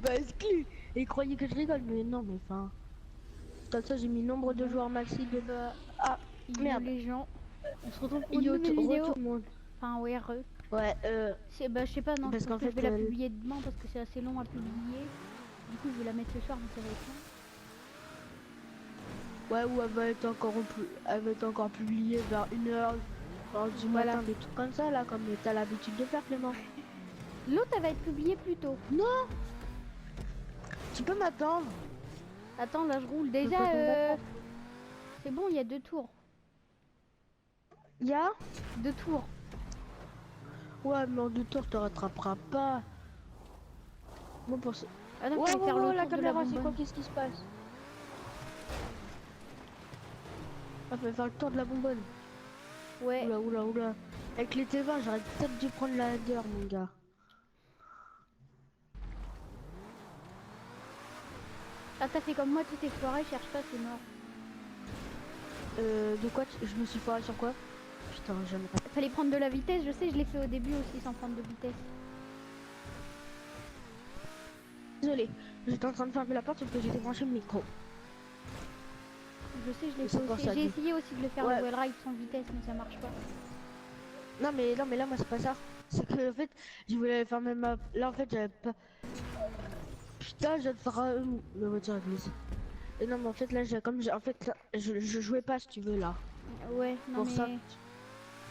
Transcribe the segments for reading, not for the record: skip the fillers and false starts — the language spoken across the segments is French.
pas exclu. Et il croyait que je rigole, mais non, mais enfin. Comme ça, j'ai mis nombre de joueurs maxi de. Ah, merde. Les gens. On se retrouve pour une Yo, nouvelle vidéo. tout le monde. Enfin, ouais, Ouais, Bah, je sais pas, non, je parce pense qu'en que je fait, vais la publier demain parce que c'est assez long à publier. Du coup, je vais la mettre ce soir, mais ça va être long. ouais, ou elle va être encore publiée vers 1h du matin, des trucs comme ça, là, comme t'as l'habitude de faire, Clément. L'autre, elle va être publiée plus tôt. Non! Tu peux m'attendre? Attends, là, je roule. Déjà, c'est bon, il y a 2 tours. Il y a 2 tours. Ouais, mais en 2 tours, te rattraperas pas. Moi, pour ça. Ah non, Ouais, faut faire le tour la de la caméra, c'est quoi? bonbonne. Qu'est-ce qui se passe? Ah, faut faire le tour de la bonbonne. Ouais. Oula. Avec les T20, j'aurais peut-être dû prendre la header, mon gars. Ah, t'as fait comme moi, tu t'es foiré, cherche pas, c'est mort. De quoi je me suis foiré sur quoi? Putain, j'aimerais. Fallait prendre de la vitesse, je sais, je l'ai fait au début aussi sans prendre de vitesse. Désolé, j'étais en train de fermer la porte sauf que j'ai débranché le micro. Je sais, je l'ai fait aussi. J'ai essayé aussi de le faire le wall ride sans vitesse, mais ça marche pas. Non mais là moi c'est pas ça. C'est que en fait je voulais faire même là en fait j'avais pas. Putain, je viens de faire la voiture avec les. Et non mais en fait là en fait là, je jouais pas si tu veux là. Ouais, non pour mais. ça.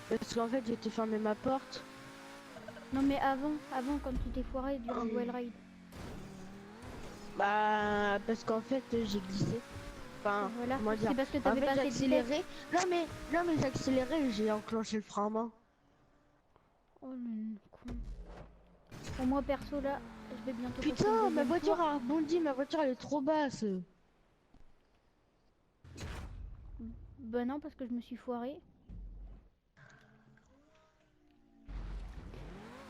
Parce qu'en fait j'ai fermer ma porte. Non mais avant quand tu t'es foiré durant le wall ride. Bah parce qu'en fait j'ai glissé. Enfin, voilà. Comment dire. C'est parce que t'avais pas assez de accéléré. Non mais j'ai accéléré et j'ai enclenché le frein à main. Oh le con. Pour moi perso là, je vais bientôt. Putain, ma voiture a rebondi, ma voiture elle est trop basse. Bah non parce que je me suis foiré.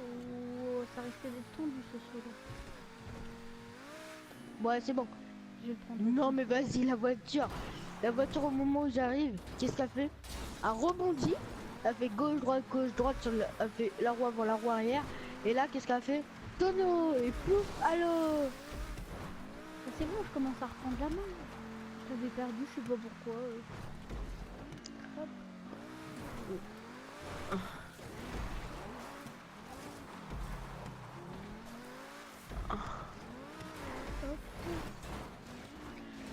Oh, ça risque d'être tendu ce saut là. Ouais, c'est bon. Je vais le prendre. Non mais vas-y, la voiture au moment où j'arrive, qu'est-ce qu'elle fait? Elle rebondit, elle fait gauche droite sur le... elle fait la roue avant la roue arrière. Et là qu'est-ce qu'elle fait? Tonneau et pouf, allô. C'est bon, je commence à reprendre la main. Je t'avais perdu, je sais pas pourquoi. Hop.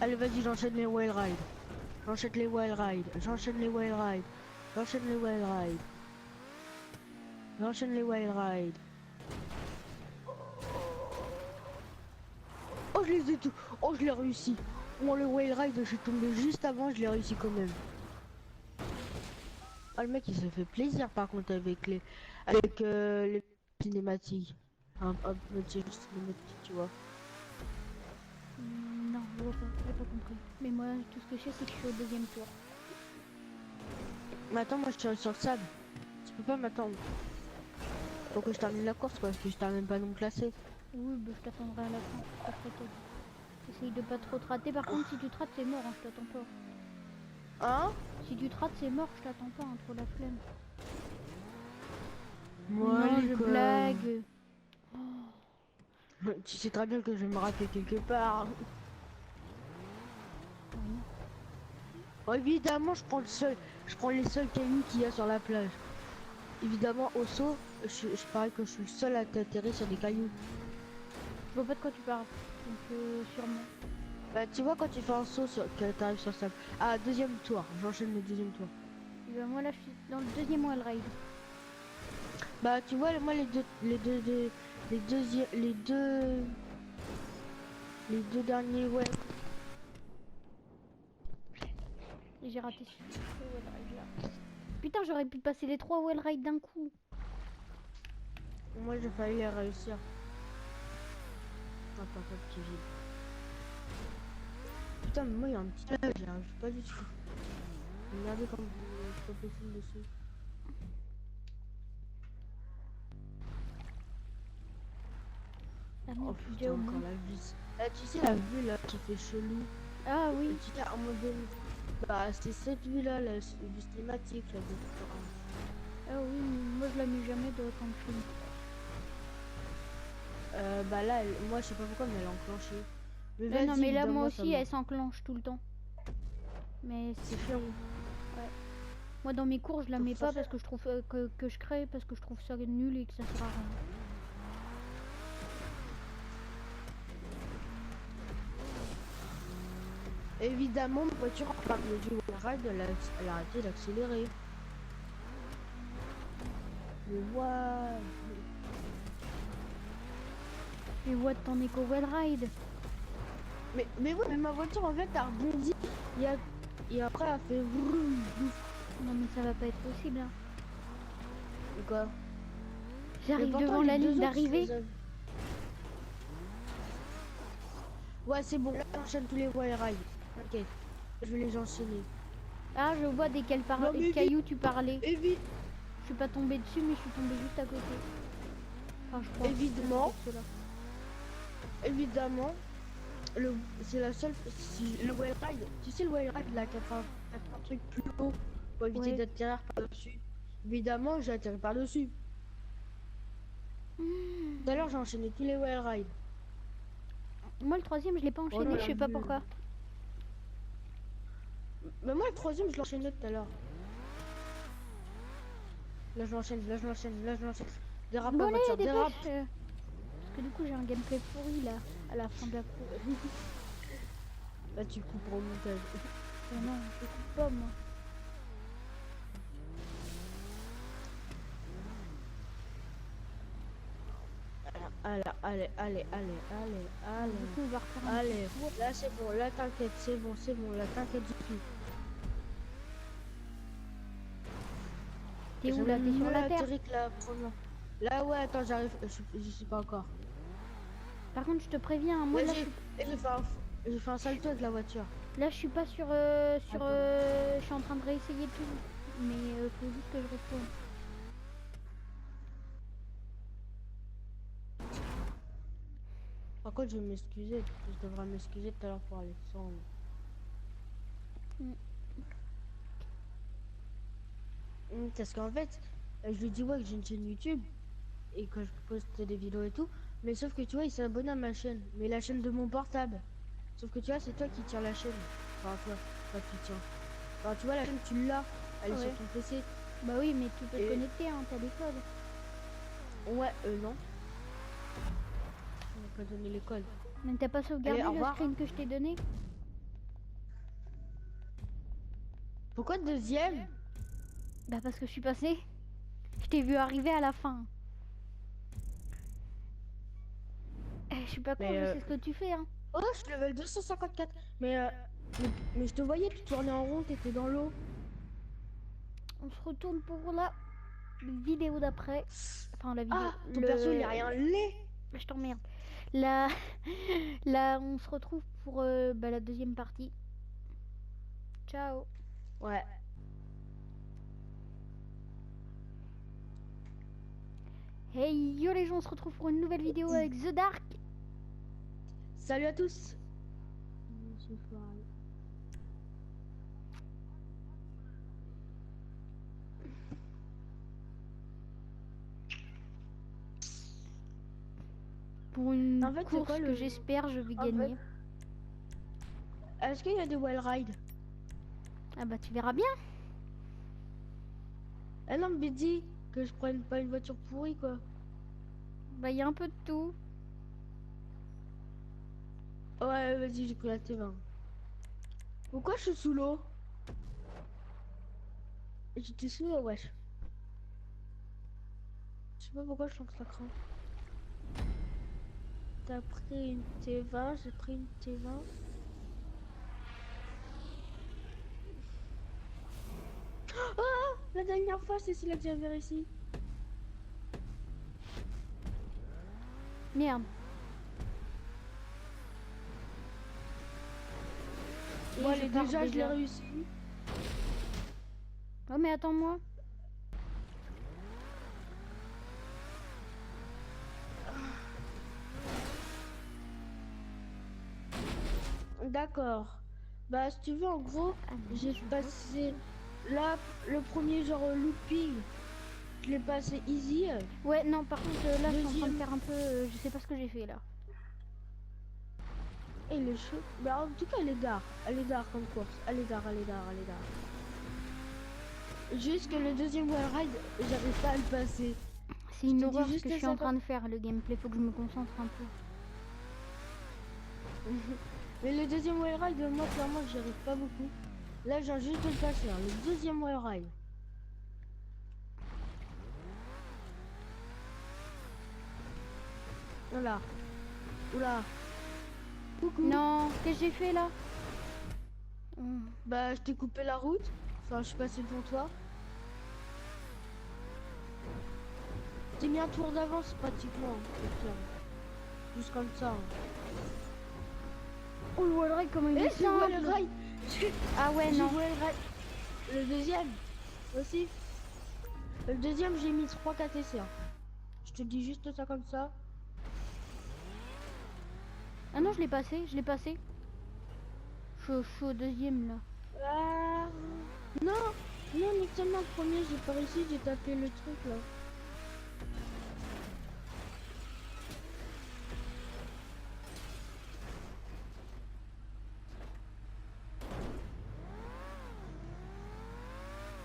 Allez vas-y, j'enchaîne les wild rides. J'enchaîne les wild rides. J'enchaîne les wild rides. J'enchaîne les wild rides. J'enchaîne les wild rides. Oh je les ai tous. Oh je l'ai réussi. Oh le wild ride, je suis tombé juste avant, je l'ai réussi quand même. Oh le mec il se fait plaisir par contre avec les cinématiques. Un petit cinématique, tu vois. Non, je vois pas, j'ai pas compris. Mais moi, tout ce que je sais, c'est que je suis au deuxième tour. Mais attends, moi je suis sur le sable. Tu peux pas m'attendre. Faut que je termine la course quoi, parce que je termine pas non classé. Oui, bah je t'attendrai à la fin. Après toi. Essaye de pas trop te rater. Par contre, si tu te rates, c'est mort, hein, je t'attends pas. Hein? Si tu te rates, c'est mort, je t'attends pas, hein, trop la flemme. Moi, non, je blague. Tu sais très bien que je vais me rater quelque part. Oh, évidemment, je prends les seuls cailloux qu'il y a sur la plage. Évidemment, au saut, je parie que je suis le seul à t'atterrir sur des cailloux. Je vois pas de quoi tu parles. Donc, sûrement. Bah, tu vois, quand tu fais un saut, que t'arrives sur le sable. Ah, deuxième tour, j'enchaîne le deuxième tour. Et bah, moi là, je suis dans le deuxième wall ride. Bah, tu vois, moi, les deux derniers, ouais. Et j'ai raté ce wall ride là. Putain, j'aurais pu passer les 3 wall rides d'un coup. Moi, j'ai failli les réussir. Attends, pas de petit vide. Putain, mais moi, il y a un petit lag, j'y arrive pas du tout. Regardez comme je peux passer dessus. Ah, oh putain, encore la vis. Tu sais, la vue là qui fait chelou. Ah oui. Tu sais, en mode. Bah, c'est cette vue là, la vue cinématique là. Ah oui, moi je la mets jamais de quand je fais. Bah là, moi je sais pas pourquoi, mais elle a enclenché. Mais Non, non, vas-y, mais là, moi évidemment, ça aussi, me- elle s'enclenche tout le temps. Mais c'est chiant. moi, dans mes cours, je la Donc, mets pas franchement, parce que je trouve que je crée parce que je trouve ça nul et que ça sert à rien. évidemment, ma voiture, en parle du ride, elle a arrêté d'accélérer. Mais ouais. Et what, ton éco well ride? Mais ouais, mais ma voiture, en fait, a rebondi. Et, et après, elle a fait vroom, vroom. Non, mais ça va pas être possible. Hein. Et quoi? J'arrive Mais pourtant, devant les la deux ligne autres, d'arrivée. je les ai- Ouais, c'est bon, là, j'enchaîne tous les wire rides. Ok, je vais les enchaîner. Ah, je vois desquels Non, mais cailloux tu parlais. Évi- Je suis pas tombée dessus, mais je suis tombée juste à côté. Enfin, je crois. Évidemment. C'est ceux-là. Évidemment, c'est la seule. Le wire ride, tu sais, le wire ride là, qui a fait un truc plus haut pour éviter Ouais. d'atterrir par-dessus. Évidemment, j'ai atterri par-dessus. Tout à l'heure, j'ai enchaîné tous les wire rides. Moi, le troisième, je l'ai pas enchaîné, non, je sais pas nul. pourquoi. Mais moi, le troisième, je l'enchaînais tout à l'heure. Là, je l'enchaîne, là, je l'enchaîne, là, je l'enchaîne. Dérape Bon, la allez, voiture, dérape. dépêche. Parce que du coup, j'ai un gameplay pourri là, à la fin de la course. Là, tu coupes au montage. Oh non, je coupe pas moi. Allez, allez, allez, allez, allez, allez. Du coup, on va refaire un Allez, petit tour. là c'est bon, là t'inquiète, c'est bon, là t'inquiète du tout. T'es où là? T'es sur la terre? Là, première. Là ouais, attends, j'arrive, je sais pas encore. Par contre, je te préviens, moi là, J'ai fait un salto avec la voiture. je suis pas sur. Je suis en train de réessayer tout. Mais faut juste que je retourne. Par contre, je vais m'excuser, je devrais m'excuser tout à l'heure pour Alexandre. Mm. Parce qu'en fait, je lui dis ouais que j'ai une chaîne YouTube et que je poste des vidéos et tout, mais sauf que tu vois, il s'est abonné à ma chaîne, mais la chaîne de mon portable. Sauf que tu vois, c'est toi qui tiens la chaîne. Enfin, toi qui tiens. Enfin, tu vois, la chaîne, tu l'as, elle est Ouais. sur ton PC. Bah oui, mais tu peux te Et- connecter, hein, t'as l'école. Ouais, non. On n'a pas donné l'école. Mais t'as pas sauvegardé Allez, au le revoir. screen que je t'ai donné? Pourquoi deuxième? Bah parce que je suis passée. Je t'ai vu arriver à la fin. Je suis pas con, Mais, je sais ce que tu fais, hein. Oh, je suis level 254. Mais je te voyais, tu tournais en rond, t'étais dans l'eau. On se retourne pour la vidéo d'après. Enfin, la vidéo. Ah, ton perso, il est rien laid. Je t'emmerde. Là, là, on se retrouve pour la deuxième partie. Ciao. Ouais. Hey yo les gens, on se retrouve pour une nouvelle vidéo avec The Dark. Salut à tous. Pour une En fait, c'est course quoi que le- j'espère je vais En gagner. Est-ce qu'il y a des wild rides? Ah bah tu verras bien. Ah non, mais dis que je prenne pas une voiture pourrie, quoi. Bah il y a un peu de tout. Ouais, vas-y, j'ai pris la T20. Pourquoi je suis sous l'eau? J'étais sous l'eau, wesh. Je sais pas pourquoi je sens que ça craint. T'as pris une T20, j'ai pris une T20. Ah, la dernière fois, c'est celui-là que j'avais réussi. Merde. Et Bon, je allez, pars déjà, je l'ai déjà. réussi. Oh mais attends-moi. D'accord. Bah, si tu veux, en gros, Ah, j'ai passé là le premier genre looping. je l'ai passé easy. Ouais, non, par contre, là, je suis en train de Deuxième. faire un peu... je sais pas ce que j'ai fait, là. Et il est chaud. Bah, en tout cas, elle est d'art. Elle est d'art comme course. Elle est d'art, elle est d'art, elle est d'art. Juste que le deuxième wall ride, j'arrive pas à le passer. C'est Je une te dis horreur ce juste que je suis ça en train de faire, le gameplay. Faut que je me concentre un peu. Mais le deuxième wall ride, moi, clairement, j'y arrive pas beaucoup. Là, j'ai juste de le passer. Hein. Le deuxième wall ride. Voilà. Oula. Coucou. Non, qu'est-ce que j'ai fait, là? Bah, je t'ai coupé la route. Enfin, je suis passé devant toi. J'ai mis un tour d'avance pratiquement. Juste comme ça. Hein. Oh, le wall ride, comment il Eh, est j'ai simple. wall ride. Ah ouais, J'ai non. wall ride. Le deuxième aussi. Le deuxième, j'ai mis 3-4 essais. Hein. Je te dis juste ça comme ça. Ah non, je l'ai passé, je l'ai passé. Je suis au deuxième, là. Ah. Non, non, nique seulement le premier, j'ai pas réussi, j'ai tapé le truc là.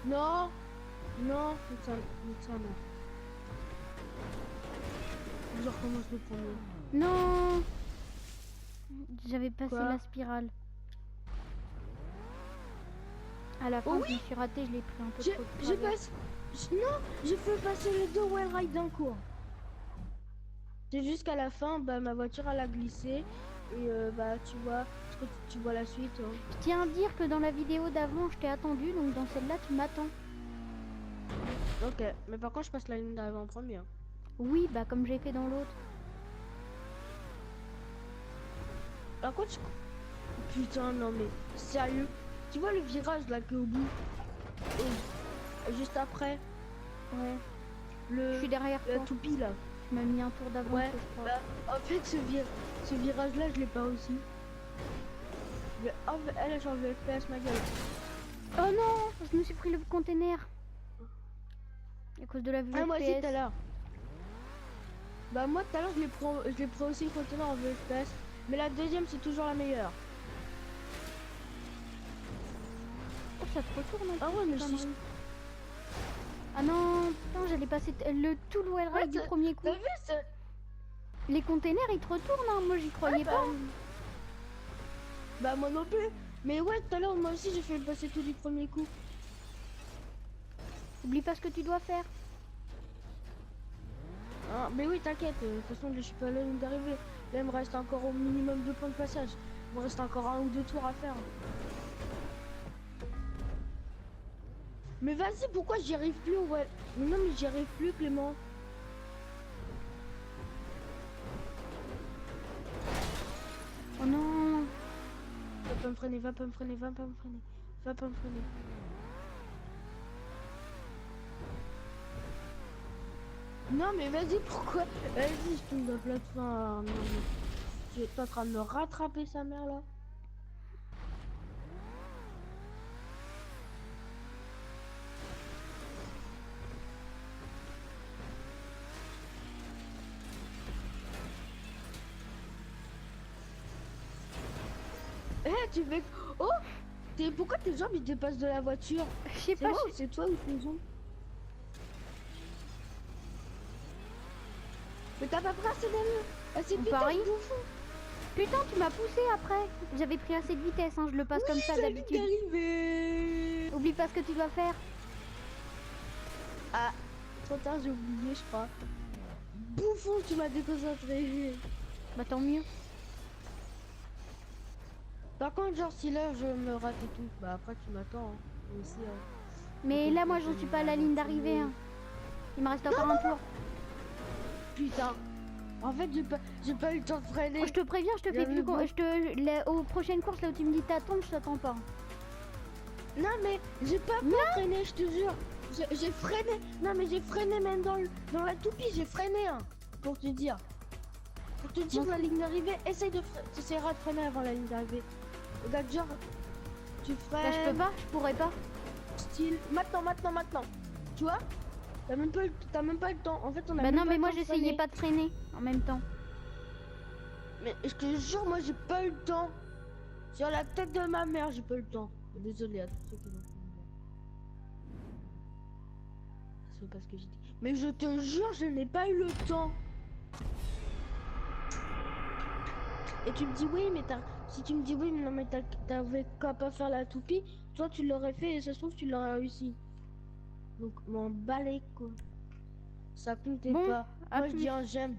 Non, non, nique sa mère. Je recommence le premier. Non. J'avais passé Quoi? la spirale. À la fin, Oh je me suis ratée, je l'ai pris un peu trop de J'ai travers. passé... Non, j'ai fait passer les deux wall ride d'un coup. C'est juste qu'à la fin, bah, ma voiture elle a glissé. Et bah tu vois, tu vois la suite. Hein. Je tiens à dire que dans la vidéo d'avant, je t'ai attendu, donc dans celle-là, tu m'attends. Ok, mais par contre je passe la ligne d'arrivée en premier. Hein. Oui, bah comme j'ai fait dans l'autre. Par contre, putain, non mais sérieux, tu vois le virage là qui est au bout, juste après, Ouais. le Je suis derrière la toi. toupie là. Tu m'as mis un tour d'avance, Ouais. je crois. Bah, en fait, ce virage là, je l'ai pas aussi. Oh, elle a changé FPS ma gueule. Oh non, je me suis pris le container. À cause de la vue Ah, moi aussi FPS. tout à l'heure. Bah moi tout à l'heure je l'ai pris aussi le conteneur en VFPS, mais la deuxième c'est toujours la meilleure. Oh, ça te retourne un Ah peu, ouais, mais cette si. connerie. Ah non, putain, j'allais passer le tout le wall ride du premier coup. T'as vu ça? Les containers, ils te retournent, hein. Moi, j'y croyais pas. Bah moi non plus. Mais ouais, tout à l'heure moi aussi j'ai fait passer tout du premier coup. Oublie pas ce que tu dois faire. Ah, mais oui, t'inquiète, de toute façon, je suis pas à la ligne d'arrivée. Là, il me reste encore au minimum 2 points de passage. Il me reste encore 1 ou 2 tours à faire. Mais vas-y, pourquoi j'y arrive plus? Ouais. Mais non, mais j'y arrive plus, Clément. Oh non. Va pas me freiner, va pas me freiner, va pas me freiner. Va pas me freiner. Non, mais vas-y, pourquoi? Vas-y, je tombe de plateforme. Non, mais... Tu es en train de me rattraper, sa mère, là. Eh, tu fais... Oh! Pourquoi tes jambes, ils dépassent de la voiture? Je sais C'est pas. moi ou c'est toi ou tes jambes? Mais t'as pas pris assez assez On putain parie. de bouffon. Putain, tu m'as poussé après. J'avais pris assez de vitesse, hein. Je le passe comme ça d'habitude. D'arriver. Oublie pas ce que tu dois faire. Ah, trop tard, j'ai oublié, je crois. Bouffon, tu m'as déconcentré. Bah tant mieux. Par contre, genre, si là je me rate et tout, bah après tu m'attends. Hein. Aussi, Mais là, moi, j'en suis pas à la ligne d'arrivée. Hein. Il me reste encore un tour. Putain. En fait, j'ai pas eu le temps de freiner. Oh, je te préviens, je te fais plus. Aux prochaines courses, là où tu me dis t'attends, je t'attends pas. Non, mais j'ai pas freiné, je te jure. J'ai freiné. Non, mais j'ai freiné même dans la toupie, j'ai freiné. Hein, pour te dire. Pour te dire, Non, la ligne d'arrivée, essaye de tu essaieras de freiner avant la ligne d'arrivée. Regarde, genre, tu freines. Là, je peux pas, je pourrais pas. Style, maintenant. Tu vois? T'as même pas le temps. En fait, on a Bah même non, pas mais le moi temps de j'essayais freiner. pas de freiner en même temps. Mais je te jure, moi j'ai pas eu le temps. Sur la tête de ma mère, j'ai pas eu le temps. Désolé à tous ceux qui l'ont fait. C'est pas ce que j'ai dit. Mais je te jure, je n'ai pas eu le temps. Et tu me dis oui, mais si tu me dis oui, mais non, mais t'avais qu'à pas faire la toupie, toi tu l'aurais fait et ça se trouve tu l'aurais réussi. Donc m'en balai quoi. Ça comptait Bon, pas. à Moi je dis plus. un j'aime.